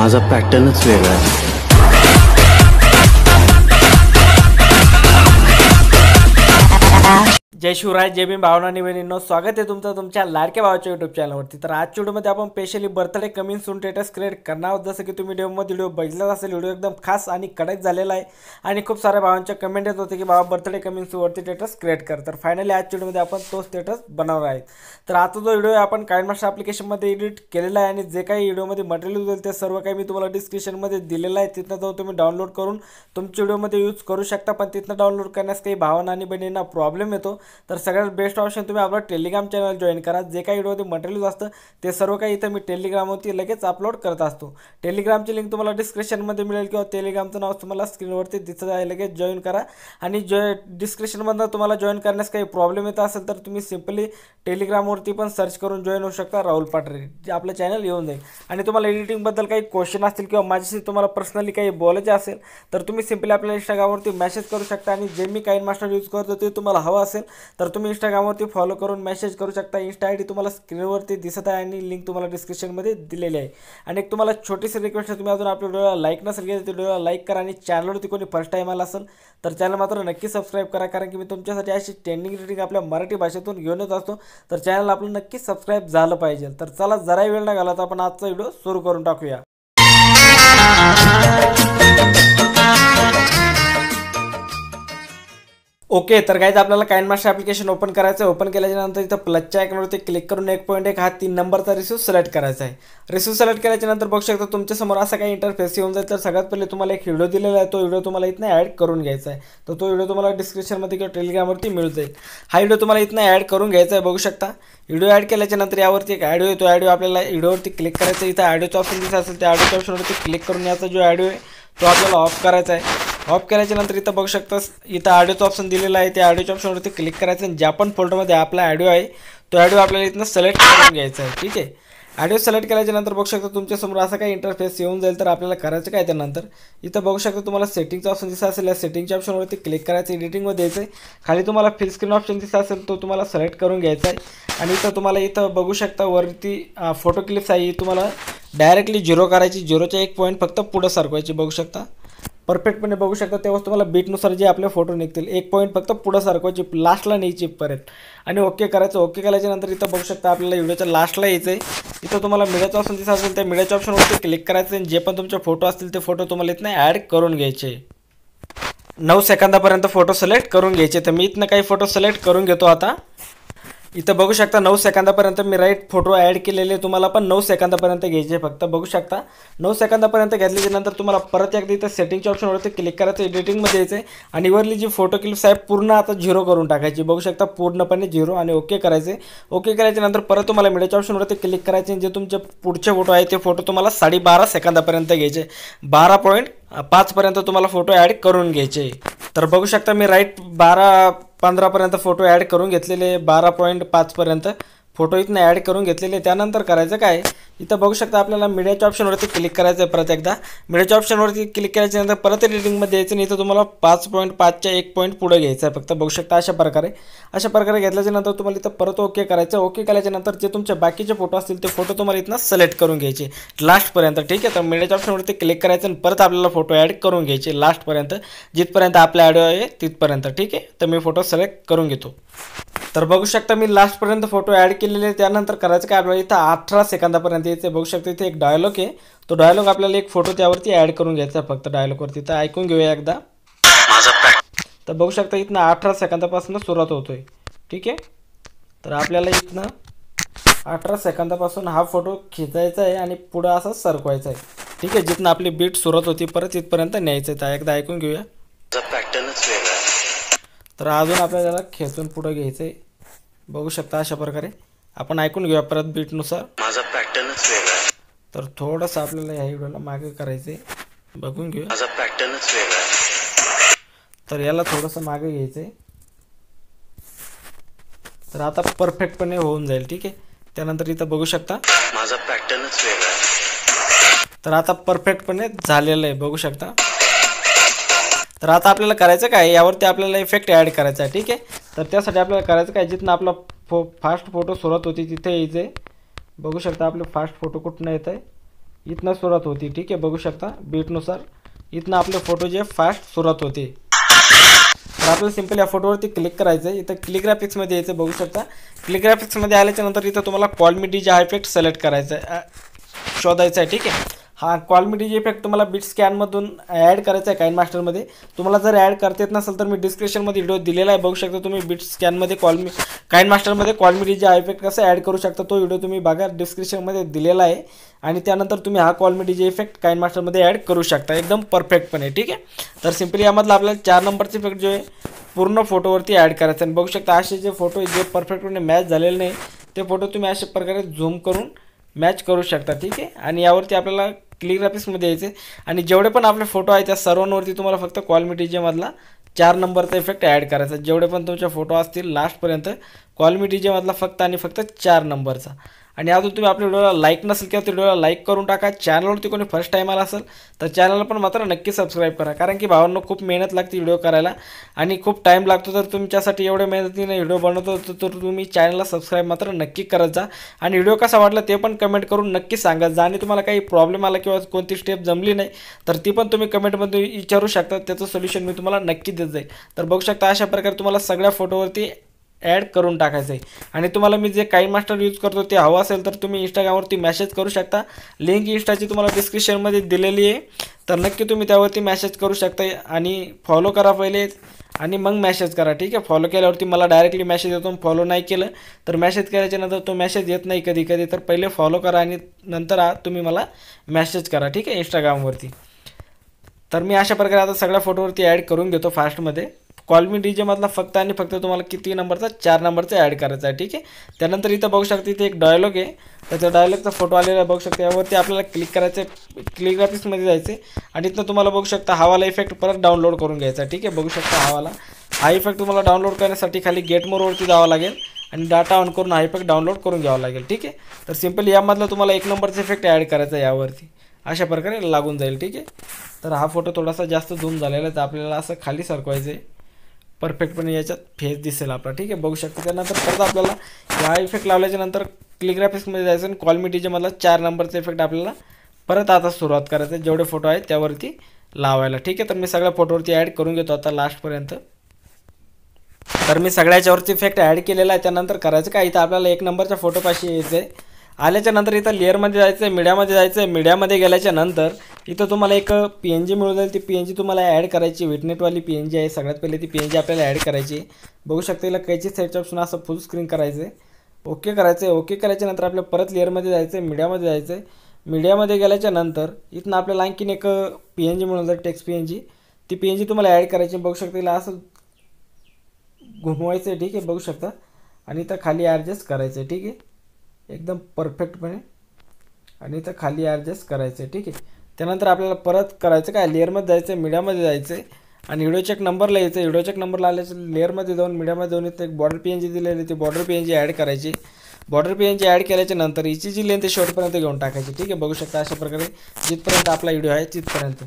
माझा पॅटर्नच वेगळा आहे। जय शिवराय, जय भीम भावना आणि बहिणींनो, स्वागत आहे तुमचं तुमच्या लाडक्या भावाच्या यूट्यूब चॅनलवरती। तर आजच्या व्हिडिओमध्ये आपण specially birthday coming soon status create करणार आहोत। जसं की तुम्ही व्हिडिओ बघितलाच असेल, व्हिडिओ एकदम खास आणि कडक झालेला आहे आणि खूप साऱ्या भावांच्या कमेंट येत होते की बाबा बर्थडे कमिंग सून वरती स्टेटस क्रिएट कर। तर फायनली आजच्या व्हिडिओमध्ये आपण तो स्टेटस बनवणार आहे। तर आता जो व्हिडिओ आपण काइनमास्टर ॲप्लिकेशनमध्ये एडिट केलेला आहे आणि जे काही व्हिडिओमध्ये मटेरियल होईल ते सर्व काही मी तुम्हाला डिस्क्रिप्शनमध्ये दिलेलं आहे। तिथनं जाऊन तुम्ही डाउनलोड करून तुमच्या व्हिडिओमध्ये यूज करू शकता। पण तिथनं डाउनलोड करण्यास काही भावांना आणि बहिणींना प्रॉब्लेम येतो। तर सगळ्यात बेस्ट ऑप्शन तुम्ही आपला टेलिग्राम चॅनल जॉईन करा। जे काही व्हिडिओमध्ये मटेरियल असतं ते सर्व काही इथं मी टेलिग्रामवरती लगेच अपलोड करत असतो। टेलिग्रामची लिंक तुम्हाला डिस्क्रिप्शनमध्ये मिळेल किंवा टेलिग्रामचं नाव तुम्हाला स्क्रीनवरती दिसत आहे, लगेच जॉईन करा। आणि डिस्क्रिप्शनमधून तुम्हाला जॉईन करण्यास काही प्रॉब्लेम येत असेल तर तुम्ही सिम्पली टेलिग्रामवरती पण सर्च करून जॉईन होऊ शकता, राहुल पाटरे, जे आपलं चॅनल येऊन जाईल। आणि तुम्हाला एडिटिंगबद्दल काही क्वेश्चन असतील किंवा माझ्याशी तुम्हाला पर्सनली काही बोलायचे असेल तर तुम्ही सिम्पली आपल्या इंस्टाग्रामवरती मेसेज करू शकता। आणि जे मी काइनमास्टर यूज करतो ते तुम्हाला हवं असेल तर तुम्ही इंस्टाग्रामवरती फॉलो करून मेसेज करू शकता। इंस्टा आय डी तुम्हाला स्क्रीनवरती दिसत आहे आणि लिंक तुम्हाला डिस्क्रिप्शनमध्ये दिलेली आहे। आणि एक तुम्हाला छोटीशी रिक्वेस्ट आहे, तुम्ही अजून आपल्या व्हिडिओला लाईक नसेल केलं तर व्हिडिओला लाईक करा। आणि चॅनलवरती कोणी फर्स्ट टाईम आला असेल तर चॅनल मात्र नक्की सबस्क्राईब करा, कारण की मी तुमच्यासाठी अशी ट्रेंडिंग रीडिंग आपल्या मराठी भाषेतून घेऊन येत असतो। तर चॅनल आपलं नक्की सबस्क्राईब झालं पाहिजे। तर चला जराही वेळ न घालवता आपण आजचा व्हिडिओ सुरू करून टाकूया। ओके, तर गाइज आपल्याला काइनमास्टर ॲप्लिकेशन ओपन करायचं आहे। ओपन केल्याच्यानंतर इथं प्लसच्या आयकॉनवरती क्लिक करून 1.1 हा 3 नंबरचा रिसिव्ह सिलेक्ट करायचा आहे। रिसिव्ह सिलेक्ट केल्याच्यानंतर बघू शकता तुमच्यासमोर असा काही इंटरफेस येऊन जाईल। तर सगळ्यात पहिले तुम्हाला एक व्हिडिओ दिलेला आहे, तो व्हिडिओ तुम्हाला इथनं ॲड करून घ्यायचा आहे। तर तो व्हिडिओ तुम्हाला डिस्क्रिप्शनमध्ये किंवा टेलिग्रामवरती मिळून जाईल। हा व्हिडिओ तुम्हाला इथनं ॲड करून घ्यायचा आहे। बघू शकता व्हिडिओ ॲड केल्याच्यानंतर यावरती एक ऑडिओ येतो, ऑडिओ आपल्याला व्हिडिओवरती क्लिक करायचं आहे। इथं ऑडिओचा ऑप्शन दिसत असेल त्या ऑडिओच्या ऑप्शनवरती क्लिक करून याचा जो ऑडिओ आहे तो आपल्याला ऑफ करायचा आहे। ऑफ केल्याच्या नंतर इथं बघू शकता इथं ऑडिओचं ऑप्शन दिलेलं आहे, त्या ऑडिओच्या ऑप्शनवरती क्लिक करायचं आणि ज्या पण फोल्डरमध्ये आपला ऑडिओ आहे तो ऑडिओ आपल्याला इथनं सिलेक्ट करून घ्यायचा आहे। ठीक आहे, ऑडिओ सिलेक्ट केल्याच्या नंतर बघू शकता तुमच्यासमोर असा काही इंटरफेस येऊन जाईल। तर आपल्याला करायचं काय त्यानंतर इथं बघू शकता तुम्हाला सेटिंगचा ऑप्शन दिसत असेल, या सेटिंगच्या ऑप्शनवरती क्लिक करायचं, एडिटिंगमध्ये यायचं आहे। खाली तुम्हाला फिल स्क्रीन ऑप्शन दिसत असेल तो तुम्हाला सिलेक्ट करून घ्यायचा आहे। आणि इथं तुम्हाला इथं बघू शकता वरती फोटो क्लिप्स आहे, तुम्हाला डायरेक्टली 0 करायची, 0च्या 1 पॉईंट फक्त पुढं सरकवायची। बघू शकता परफेक्टपणे बघू शकता, तेव्हा तुम्हाला बीटनुसार जे आपले फोटो निघतील 1 पॉईंट फक्त पुढं सरकवायची, लास्टला न्यायची परत आणि ओके करायचं। ओके केल्याच्यानंतर इथं बघू शकता आपल्याला व्हिडिओच्या लास्टला यायचं आहे। इथं तुम्हाला मीडियाचा ऑप्शन दिसत असेल, त्या मीडियाच्या ऑप्शनवरती क्लिक करायचं आणि जे पण तुमचे फोटो असतील ते फोटो तुम्हाला इथनं ॲड करून घ्यायचे। 9 सेकंदापर्यंत फोटो सिलेक्ट करून घ्यायचे। तर मी इथनं काही फोटो सिलेक्ट करून घेतो। आता इथं बघू शकता 9 सेकंदापर्यंत मी राईट फोटो ॲड केलेले, तुम्हाला पण 9 सेकंदापर्यंत घ्यायचे फक्त। बघू शकता 9 सेकंदापर्यंत घेतल्याच्यानंतर तुम्हाला परत एकदा इथं सेटिंगच्या ऑप्शनवरती क्लिक करायचं, एडिटिंगमध्ये यायचं आहे आणि वरली जी फोटो क्लिप्स आहे पूर्ण आता 0 करून टाकायची। बघू शकता पूर्णपणे 0 आणि ओके करायचे। ओके केल्याच्यानंतर परत तुम्हाला मीडियाच्या ऑप्शनवरती क्लिक करायचे, जे तुमचे पुढचे फोटो आहे ते फोटो तुम्हाला 12.5 सेकंदापर्यंत घ्यायचे, 12.5 पर्यंत तुम्हाला फोटो ॲड करून घ्यायचे। तर बघू शकता मी राईट 12-15पर्यंत फोटो ॲड करून घेतलेले, 12.5 पर्यंत फोटो इथनं ॲड करून घेतलेले। त्यानंतर करायचं काय, इथं बघू शकता आपल्याला मीडियाच्या ऑप्शनवरती क्लिक करायचं आहे। परत एकदा मीडियाच्या ऑप्शनवरती क्लिक केल्याच्यानंतर परत एडिटिंगमध्ये यायचं आणि इथं तुम्हाला 5.5च्या 1 पॉईंट पुढं घ्यायचं आहे फक्त। बघू शकता अशा प्रकारे घेतल्याच्यानंतर तुम्हाला इथं परत ओके करायचं। ओके केल्याच्यानंतर जे तुमचे बाकीचे फोटो असतील ते फोटो तुम्हाला इथनं सिलेक्ट करून घ्यायचे लास्टपर्यंत। ठीक आहे, तर मीडियाच्या ऑप्शनवरती क्लिक करायचं आणि परत आपल्याला फोटो ॲड करून घ्यायचे लास्टपर्यंत, जिथपर्यंत आपला ऑडिओ आहे तिथपर्यंत। ठीक आहे, तर मी फोटो सिलेक्ट करून घेतो। तर बघू शकता मी लास्टपर्यंत फोटो ॲड केलेले। त्यानंतर करायचं काय, आपल्याला इथं 18 सेकंदापर्यंत यायचं। बघू शकता इथे एक डायलॉग आहे, तो डायलॉग आपल्याला एक फोटो त्यावरती ॲड करून घ्यायचा फक्त डायलॉगवरती। तर ऐकून घेऊया एकदा। तर बघू शकता इथनं 18 सेकंदापासून सुरुवात होतोय। ठीक आहे, तर आपल्याला इथनं 18 सेकंदापासून हा फोटो खिचायचा आहे आणि पुढं असा सरकवायचा आहे। ठीक आहे, जिथनं आपली बीट सुरुवात होती परत इथपर्यंत न्यायचं आहे। तर एकदा ऐकून घेऊया। पॅटर्नच वेगळा आहे। तर अजून आपल्याला खेचून पुढं घ्यायचं आहे। बघू शकता अशा प्रकारे आपण ऐकून घेऊया परत बीटनुसार। माझा पॅटर्नच वेगळा आहे। तर थोडंसं आपल्याला ह्या व्हिडिओला मागे करायचं आहे, बघून घेऊया। माझा पॅटर्नच वेगळा आहे। तर याला थोडंसं मागे घ्यायचं आहे, तर आता परफेक्टपणे होऊन जाईल। ठीक आहे, त्यानंतर इथं बघू शकता माझा पॅटर्नच वेगळा आहे। तर आता परफेक्टपणे झालेलं आहे, बघू शकता। तर आता आपल्याला करायचं काय, यावरती आपल्याला इफेक्ट ॲड करायचा आहे। ठीक आहे, तर त्यासाठी आपल्याला करायचं काय, जिथनं आपला फास्ट फोटो सुरुवात होती तिथे यायचं आहे। बघू शकता आपले फास्ट फोटो कुठून येत आहे, इथनं सुरुवात होती, ठीक आहे. बघू शकता बीटनुसार इथनं आपले फोटो जे फास्ट सुरुवात होते. तर आपल्याला सिंपल या फोटोवरती क्लिक करायचं आहे. इथं क्लिक ग्राफिक्समध्ये यायचं. बघू शकता क्लिक ग्राफिक्समध्ये आल्याच्या नंतर इथं तुम्हाला कॉल मी डीजे हा इफेक्ट सिलेक्ट करायचा आहे, शोधायचा आहे, ठीक आहे. हा कॉल मी डीजे इफेक्ट तुम्हाला बीट स्कॅनमधून ॲड करायचा आहे काइनमास्टरमध्ये. तुम्हाला जर ॲड करता येत नसेल तर मी डिस्क्रिप्शनमध्ये व्हिडिओ दिलेला आहे. बघू शकता तुम्ही बीट स्कॅनमध्ये काइनमास्टरमध्ये कॉल मी डीजे हा इफेक्ट कसं ॲड करू शकता तो व्हिडिओ तुम्ही बघा, डिस्क्रिप्शनमध्ये दिलेला आहे. आणि त्यानंतर तुम्ही हा कॉल मी डीजे इफेक्ट काइनमास्टरमध्ये ॲड करू शकता एकदम परफेक्टपणे, ठीक आहे. तर सिम्पली यामधला आपल्याला 4 नंबरचे इफेक्ट जो आहे पूर्ण फोटोवरती ॲड करायचं आहे. बघू शकता असे जे फोटो जे परफेक्टपणे मॅच झालेले नाही ते फोटो तुम्ही अशा प्रकारे झूम करून मॅच करू शकता, ठीक आहे. आणि यावरती आपल्याला क्लिक ग्राफिक्समध्ये यायचे आणि जेवढे पण आपले फोटो आहेत त्या सर्वांवरती तुम्हाला फक्त कॉल मी डीजेमधला 4 नंबरचा इफेक्ट ॲड करायचा. जेवढे पण तुमचे फोटो असतील लास्टपर्यंत कॉल मी डीजेमधला फक्त आणि फक्त 4 नंबरचा. आणि अजून तुम्ही आपल्या व्हिडिओला लाईक नसेल किंवा त्या व्हिडिओला लाईक करून टाका. चॅनलवरती कोणी फर्स्ट टाईम आला असेल तर चॅनलला पण मात्र नक्की सबस्क्राईब करा, कारण की भावांनो खूप मेहनत लागते व्हिडिओ करायला आणि खूप टाईम लागतो. तर तुमच्यासाठी एवढ्या मेहनतीने व्हिडिओ बनवतो तर तुम्ही चॅनलला सबस्क्राईब मात्र नक्की करत जा. आणि व्हिडिओ कसा वाटला ते पण कमेंट करून नक्की सांगत जा. आणि तुम्हाला काही प्रॉब्लेम आला किंवा कोणती स्टेप जमली नाही तर ती पण तुम्ही कमेंटमध्ये विचारू शकता, त्याचं सोल्युशन मी तुम्हाला नक्की देत जाईल. तर बघू शकता अशा प्रकारे तुम्हाला सगळ्या फोटोवरती ॲड करून टाकायचं आहे. आणि तुम्हाला मी जे काइनमास्टर यूज करतो ते हवं असेल तर तुम्ही इंस्टाग्रामवरती मेसेज करू शकता. लिंक इंस्टाची तुम्हाला डिस्क्रिप्शनमध्ये दिलेली आहे, तर नक्की तुम्ही त्यावरती मेसेज करू शकता. आणि फॉलो करा पहिले आणि मग मेसेज करा, ठीक आहे. फॉलो केल्यावरती मला डायरेक्टली मेसेज येतो, फॉलो नाही केलं तर मेसेज केल्याच्या नंतर तो मेसेज येत नाही कधी कधी. तर पहिले फॉलो करा आणि नंतर तुम्ही मला मेसेज करा, ठीक आहे, इंस्टाग्रामवरती. तर मी अशा प्रकारे आता सगळ्या फोटोवरती ॲड करून घेतो फास्टमध्ये. कॉल मी डीजेमधला फक्त आणि फक्त तुम्हाला किती नंबरचा 4 नंबरचा ॲड करायचा आहे, ठीक आहे. त्यानंतर इथं बघू शकता इथे एक डायलॉग आहे, त्याचा डायलॉगचा फोटो आलेला आहे. बघू शकता यावरती आपल्याला क्लिक करायचं आहे, क्लिक ग्राफिक्समध्ये जायचं आहे आणि इथं तुम्हाला बघू शकता हवाला इफेक्ट परत डाउनलोड करून घ्यायचा, ठीक आहे. बघू शकता हा इफेक्ट तुम्हाला डाउनलोड करण्यासाठी खाली गेट मोरवरती जावं लागेल आणि डाटा ऑन करून हा इफेक्ट डाउनलोड करून घ्यावा लागेल, ठीक आहे. तर सिम्पली यामधला तुम्हाला 1 नंबरचा इफेक्ट ॲड करायचा आहे यावरती, अशा प्रकारे लागून जाईल, ठीक आहे. तर हा फोटो थोडासा जास्त झूम झालेला आहे तर आपल्याला असं खाली सरकवायचं आहे, परफेक्टपणे याच्यात फेस दिसेल आपला, ठीक आहे. बघू शकता. त्यानंतर परत आपल्याला हा इफेक्ट लावल्याच्या नंतर क्लिक ग्राफिक्समध्ये जायचं आणि कॉल मी डीजेमधला 4 नंबरचा इफेक्ट आपल्याला परत आता सुरुवात करायचं आहे जेवढे फोटो आहेत त्यावरती लावायला, ठीक आहे. तर मी सगळ्या फोटोवरती ॲड करून घेतो आता लास्टपर्यंत. तर मी सगळ्याच्यावरती इफेक्ट ॲड केलेला आहे. त्यानंतर करायचं काय, इथं आपल्याला 1 नंबरच्या फोटोपाशी यायचं आहे. आल्याच्या नंतर इथं लेअरमध्ये जायचं आहे, मीडियामध्ये जायचं आहे. मीडियामध्ये गेल्याच्या नंतर इथं तुम्हाला एक PNG मिळून जाईल. ती PNG तुम्हाला ॲड करायची, विटनेटवाली PNG आहे. सगळ्यात पहिले ती PNG आपल्याला ॲड करायची. बघू शकता याला कैची साईडच्या ऑप्शन असं फुल स्क्रीन करायचं आहे, ओके करायचं आहे. ओके करायच्या नंतर आपल्याला परत लेअरमध्ये जायचं आहे, मीडियामध्ये जायचं आहे. मीडियामध्ये गेल्याच्या नंतर इथनं आपल्याला आणखीन एक PNG मिळून जाईल, टेक्स्ट PNG. ती PNG तुम्हाला ॲड करायची. बघू शकता याला असं घुमवायचं आहे, ठीक आहे. बघू शकता आणि इथं खाली ॲडजस्ट करायचं आहे, ठीक आहे, एकदम परफेक्टपणे. आणि इथं खाली ॲडजस्ट करायचं आहे, ठीक आहे. त्यानंतर आपल्याला परत करायचं काय, लेअरमध्ये जायचं आहे, मीडियामध्ये जायचं आहे आणि व्हिडिओ चेक नंबरला यायचं आहे. व्हिडिओ चेक नंबरला आल्याचं लेअरमध्ये जाऊन मीडियामध्ये जाऊन इथं एक बॉर्डर PNG दिलेली ती बॉर्डर PNG ॲड करायची. बॉर्डर PNG ॲड केल्याच्या नंतर हिची जी लेंथ आहे शेवटपर्यंत घेऊन टाकायची, ठीक आहे. बघू शकता अशा प्रकारे जिथपर्यंत आपला व्हिडिओ आहे तिथपर्यंत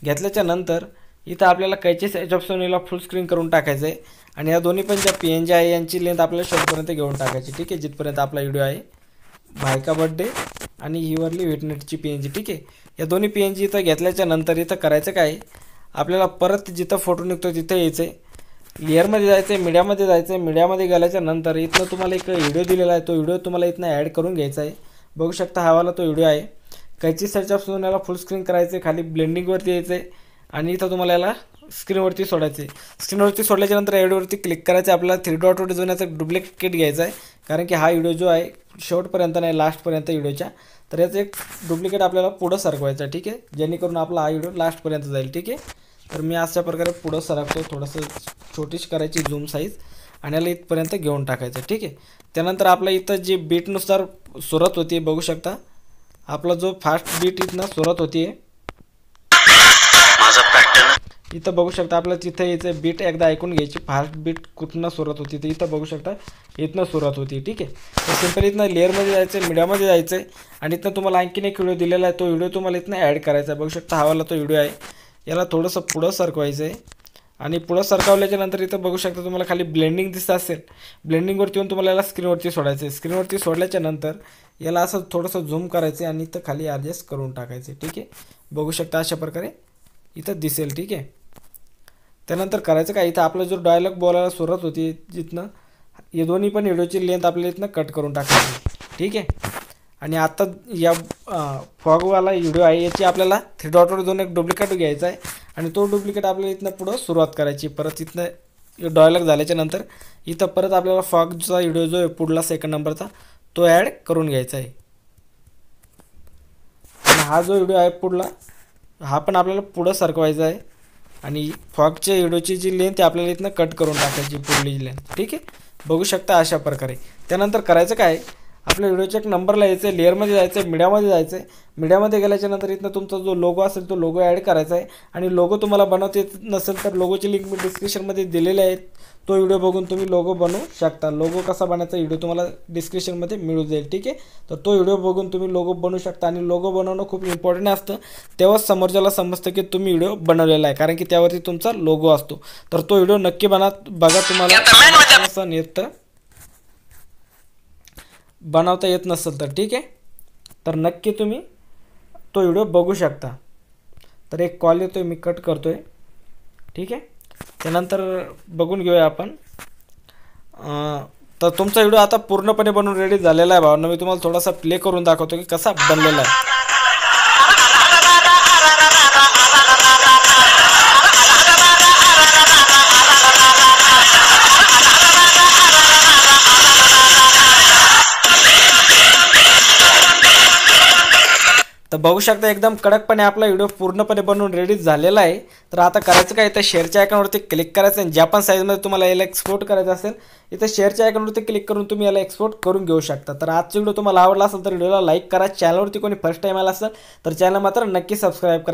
घेतल्याच्या नंतर इथं आपल्याला कैची साईज ऑप्शनला फुल स्क्रीन करून टाकायचं आहे. आणि या दोन्ही पण ज्या PNG आहे यांची लेंथ आपल्याला शेवटपर्यंत घेऊन टाकायची, ठीक आहे, जिथपर्यंत आपला व्हिडिओ आहे. भायका बर्थडे आणि ही वरली विटनेटची PNG, ठीक आहे. या दोन्ही PNG इथं घेतल्याच्या नंतर इथं करायचं काय, आपल्याला परत जिथं फोटो निघतो तिथं यायचं आहे, लेअरमध्ये जायचं आहे, मीडियामध्ये जायचं आहे. मीडियामध्ये गेल्याच्या नंतर इथनं तुम्हाला एक व्हिडिओ दिलेला आहे, तो व्हिडिओ तुम्हाला इथनं ॲड करून घ्यायचा आहे. बघू शकता हवाला तो व्हिडिओ आहे. कैची सर्च ऑप्शन याला फुल स्क्रीन करायचं आहे, खाली ब्लेंडिंगवरती यायचं आहे आणि इथं तुम्हाला याला स्क्रीनवरती सोडायचं आहे. स्क्रीनवरती सोडल्याच्या नंतर या व्हिडिओवरती क्लिक करायचं आहे. आपल्याला 3 डॉटवरती जाऊन याचा डुप्लिकेट घ्यायचा आहे, कारण की हा व्हिडिओ जो आहे शेवटपर्यंत नाही लास्टपर्यंत व्हिडिओच्या, तर याचं एक डुप्लिकेट आपल्याला पुढं सरकवायचं आहे, ठीक आहे, जेणेकरून आपला हा व्हिडिओ लास्टपर्यंत जाईल, ठीक आहे. तर मी अशा प्रकारे पुढं सरकतो, थोडंसं छोटीशी करायची झूम साईज आणि याला इथपर्यंत घेऊन टाकायचं, ठीक आहे. त्यानंतर आपला इथं जे बीटनुसार सुरुवात होती बघू शकता, आपला जो फास्ट बीट इथनं सुरुवात होती इथं बघू शकता. आपल्याला तिथं यायचं बीट एकदा ऐकून घ्यायची, फास्ट बीट कुठनं सुरुवात होती तर इथं बघू शकता इथनं सुरुवात होती, ठीक आहे. तर सिम्पल इथनं लेअरमध्ये जायचं आहे, मीडियामध्ये जायचं आहे आणि इथनं तुम्हाला आणखीन एक व्हिडिओ दिलेला आहे, तो व्हिडिओ तुम्हाला इथनं ॲड करायचा आहे. बघू शकता हवाला तो व्हिडिओ आहे, याला थोडंसं पुढं सरकवायचं आहे आणि पुढं सरकवल्याच्या नंतर इथं बघू शकता तुम्हाला खाली ब्लेंडिंग दिसत असेल. ब्लेंडिंगवरती येऊन तुम्हाला याला स्क्रीनवरती सोडायचं आहे. स्क्रीनवरती सोडल्याच्या नंतर याला असं थोडंसं झूम करायचं आणि इथं खाली ॲडजस्ट करून टाकायचे. ठीक आहे, बघू शकता अशा प्रकारे इथं दिसेल. ठीक आहे, त्यानंतर करायचं काय, इथं आपला जो डायलॉग बोलायला सुरुवात होती जिथनं हे दोन्ही पण व्हिडिओची लेंथ आपल्याला इथनं कट करून टाकायची. ठीक आहे, आणि आता या फॉगवाला व्हिडिओ आहे याची आपल्याला 3 डॉटवर जाऊन एक डुप्लिकेट घ्यायचा आहे आणि तो डुप्लिकेट आपल्याला इथनं पुढं सुरुवात करायची. परत इथनं डायलॉग झाल्याच्या नंतर इथं परत आपल्याला फॉगचा व्हिडिओ जो आहे पुढला 2nd नंबरचा तो ॲड करून घ्यायचा आहे. आणि हा जो व्हिडिओ आहे पुढला हा पण आपल्याला पुढं सरकवायचा आहे आणि फॉगच्या व्हिडिओची जी लेंथ आहे आपल्याला इथनं कट करून टाकायची पुढली लेंथ. ठीक आहे, बघू शकता अशा प्रकारे. त्यानंतर करायचं काय, आपल्या व्हिडिओच्या एक नंबरला यायचं आहे, लेअरमध्ये जायचं आहे, मीडियामध्ये जायचं आहे. मीडियामध्ये गेल्याच्या नंतर इथनं तुमचा जो लोगो असेल तो लोगो ॲड करायचा आहे. आणि लोगो तुम्हाला बनवता येत नसेल तर लोगोची लिंक मी डिस्क्रिप्शनमध्ये दिलेली आहे. तो व्हिडिओ बघून तुम्ही लोगो बनवू शकता. लोगो कसा बनायचा व्हिडिओ तुम्हाला डिस्क्रिप्शनमध्ये मिळून जाईल. ठीक आहे, तर तो व्हिडिओ बघून तुम्ही लोगो बनवू शकता. आणि लोगो बनवणं खूप इम्पॉर्टंट असतं, तेव्हाच समोरच्याला समजतं की तुम्ही व्हिडिओ बनवलेला आहे, कारण की त्यावरती तुमचा लोगो असतो. तर तो व्हिडिओ नक्की बघा, तुम्हाला येतं बनवता येत नसेल तर. ठीक आहे, तर नक्की तुम्ही तो व्हिडिओ बघू शकता. तर एक कॉल येतोय, मी कट करतोय. ठीक आहे, त्यानंतर बघून घेऊया आपण. तर तुमचा व्हिडिओ आता पूर्णपणे बनवून रेडी झालेला आहे भावांनो. मी तुम्हाला थोडासा प्ले करून दाखवतो की कसा बनलेला आहे. तर बघू शकता एकदम कडकपणे आपला व्हिडिओ पूर्णपणे बनवून रेडी झालेला आहे. तर आता करायचं काय, इथं शेअरच्या आयकॉनवरती क्लिक करायचं आणि ज्या पण साईजमध्ये तुम्हाला याला एक्सपोर्ट करायचं असेल इथं शेअरच्या आयकॉनवरती क्लिक करून तुम्ही याला एक्सपोर्ट करून घेऊ शकता. तर आजचा व्हिडिओ तुम्हाला आवडला असेल तर व्हिडिओला लाईक करा. चॅनलवरती कोणी फर्स्ट टाईम आला असेल तर चॅनल मात्र नक्की सबस्क्राईब करा.